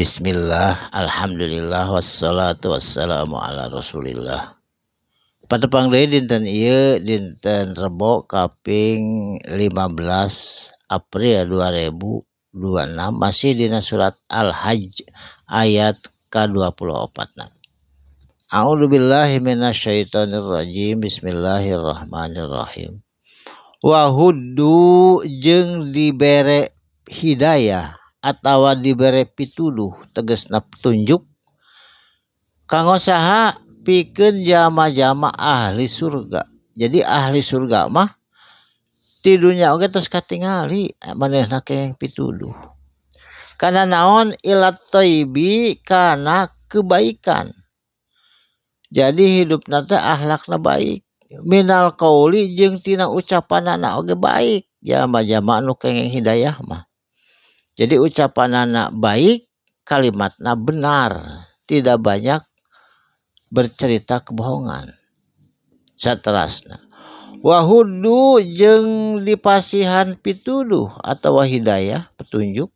Bismillah, alhamdulillah, wassalatu wassalamu ala rasulillah. Patepang deui dinten ieu dinten Rebo kaping 15 April 2026 masih dina surat Al-Hajj ayat ke-24. A'udzubillahi minasyaitonirrajim. Bismillahirrahmanirrahim. Wahuddu jeung dibere hidayah atawa dibere pituduh tegasna petunjuk kanggo saha pikeun jama-jama ahli surga. Jadi ahli surga mah ti dunya oge tos katingali manehna kenging pituduh. Kana naon ilat thayyibi kana kebaikan. Jadi hidupna teh akhlakna baik. Minal qauli jeung tina ucapanana oge baik. Jama-jama anu kenging hidayah mah. Jadi ucapanana baik, kalimatna benar, tidak banyak bercerita kebohongan. Saterasna wahuddu jeung dipasihan pituduh atau hidayah petunjuk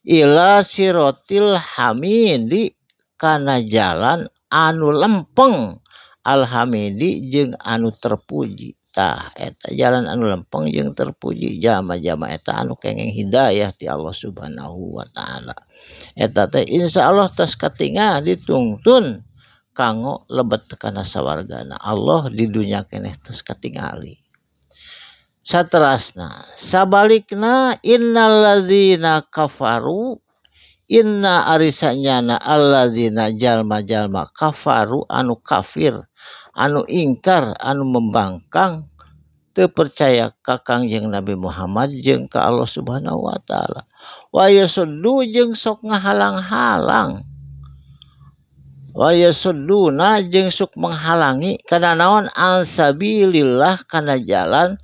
ila sirotil hamidi kana jalan anu lempeng alhamidi jeung anu terpuji. Tah eta jalan anu lempeng jeung terpuji jama-jama eta anu kenging hidayah ti Allah Subhanahu wa taala. Eta teh insyaallah tos katingal ditungtun kanggo lebet kana sawargana Allah di dunya keneh tos katingali. Saterasna sabalikna innalladzina kafaru inna arisanyana alladzina jalma-jalma kafaru anu kafir anu ingkar anu membangkang teu percaya ka Kangjeng Nabi Muhammad jeung ka Allah Subhanahu wa taala. Wa yasuddu jeung sok ngahalang-halang. Wa yasudduna jeung sok menghalangi kana naon ansabilillah kana jalan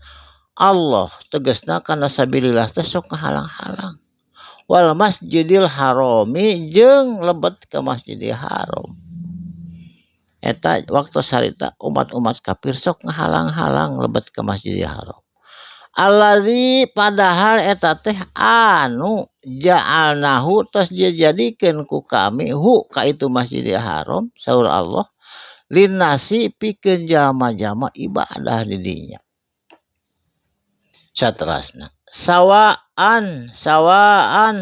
Allah. Tegasna kana sabilillah teh sok ngahalang-halang. Wal masjidil harami jeung lebet ka Masjidil Haram. Eta waktu sarita umat-umat kafir sok ngahalang-halang lebet ke Masjidil Haram. Alladzi padahal eta teh anu ja'alnahu tos dijadikeun ku kami hu ka itu Masjidil Haram saur Allah linnasi pikeun jama-jama ibadah di dinya. Saterasna sawaan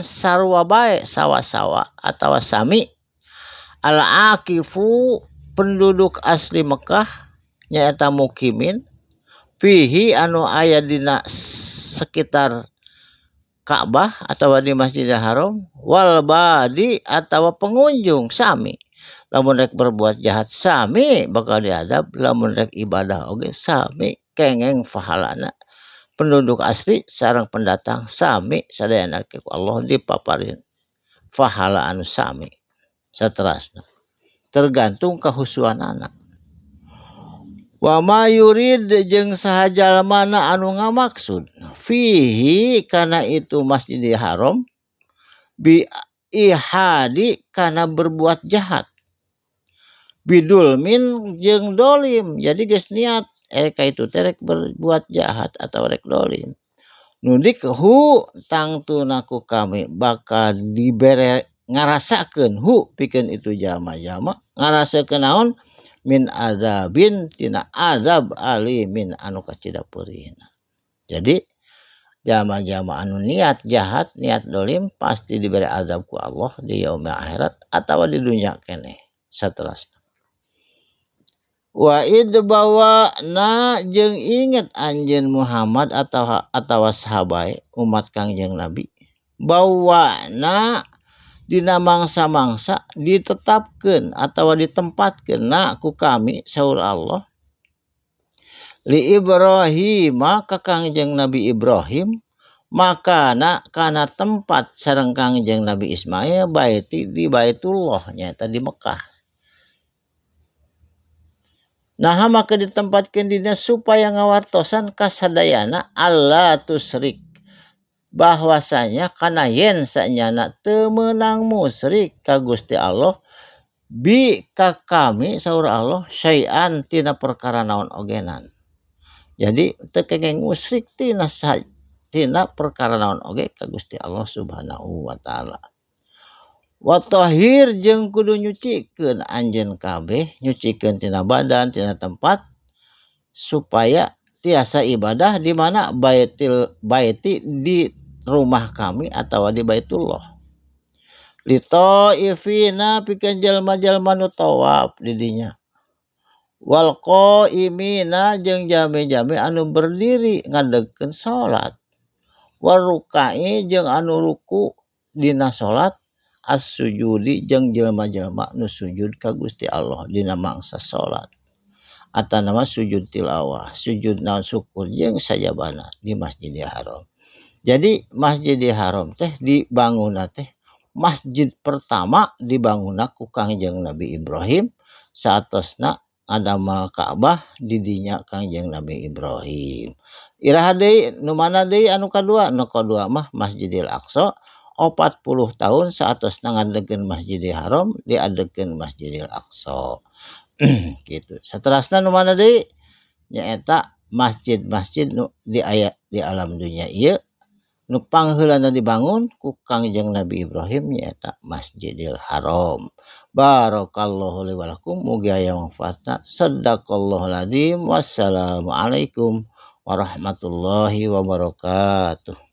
sarua bae sawa-sawa atawa sami al-aqifu penduduk asli Mekah nyaeta mukimin fihi anu aya dina sekitar Ka'bah atawa di Masjidil Haram wal badi atawa pengunjung sami. Lamun rek berbuat jahat sami bakal diadab, lamun rek ibadah oge sami kengeng pahalana. Penduduk asli sareng pendatang sami sadayana ku Allah dipaparin pahala anu sami. Saterasna tergantung kahusuanana. Wa ma yurid jeung saha jalmana anu ngamaksud fihi kana itu Masjidil Haram bi ihadi kana berbuat jahat bidulmin jeung dolim. Jadi geus niat ka itu teh rek berbuat jahat atau rek dolim. Nudik hu tangtuna ku kami bakal dibere ngarasakeun hu pikeun itu jama-jama ngarasakeun naon min azabin tina azab alimin anu kacida peurihna. Jadi jama-jama anu niat jahat niat dolim pasti diberi azab ku Allah di yaumil akhirat atawa di dunya keneh. Saterasna wa id bawana jeung inget anjeun Muhammad atawa sahabat umat Kangjeng Nabi bawana dina mangsa-mangsa ditetapkeun atawa ditempatkeun na ku kami saur Allah li Ibrahim ka Kangjeng Nabi Ibrahim makana kana tempat sareng Kangjeng Nabi Ismail baiti di Baitullah nyaeta di Mekah. Nah maka ditempatkeun dina supaya ngawartosan kasadayana Allah tusyrik bahwasanya kana yen sanyana teu meunang musyrik ka Gusti Allah bi ka kami saur Allah syai'an tina perkara naon ogenan. Jadi teu kenging musyrik tina perkara naon oge ka Gusti Allah Subhanahu wa taala. Wa tahhir jeung kudu nyucikeun anjeun kabeh, nyucikeun tina badan, tina tempat supaya tiasa ibadah di mana baiti di rumah kami atau di Baitullah. Lito ifina pikeun jalma-jalma nu tawaf di dinya. Wal qaimina jeung jame-jame anu berdiri ngadegkeun salat. Wal rukai jeung anu ruku dina salat, as-sujudi jeung jelma-jelma nu sujud ka Gusti Allah dina mangsa salat. Atanama sujud tilawah, sujud naon syukur jeung sajabana di Masjidil Haram. Jadi Masjidil Haram teh dibangunna teh masjid pertama dibangunna ku Kangjeng Nabi Ibrahim saatosna ngadamel Ka'bah di dinya Kangjeng Nabi Ibrahim. Iraha deui nu mana deui anu kadua? Nu kadua mah Masjidil Aqsa 40 tahun saatosna ngadegkeun Masjidil Haram diadegkeun Masjidil Aqsa. Gitu. Saterasna nu mana deui? Nyaeta masjid-masjid nu di aya di alam dunia ieu nu pangheulana dibangun ku Kangjeng Nabi Ibrahim nyaeta Masjidil Haram. Barakallahu li wa lakum mugi aya manfaatna. Shadaqallahul adzim. Wassalamualaikum warahmatullahi wabarakatuh.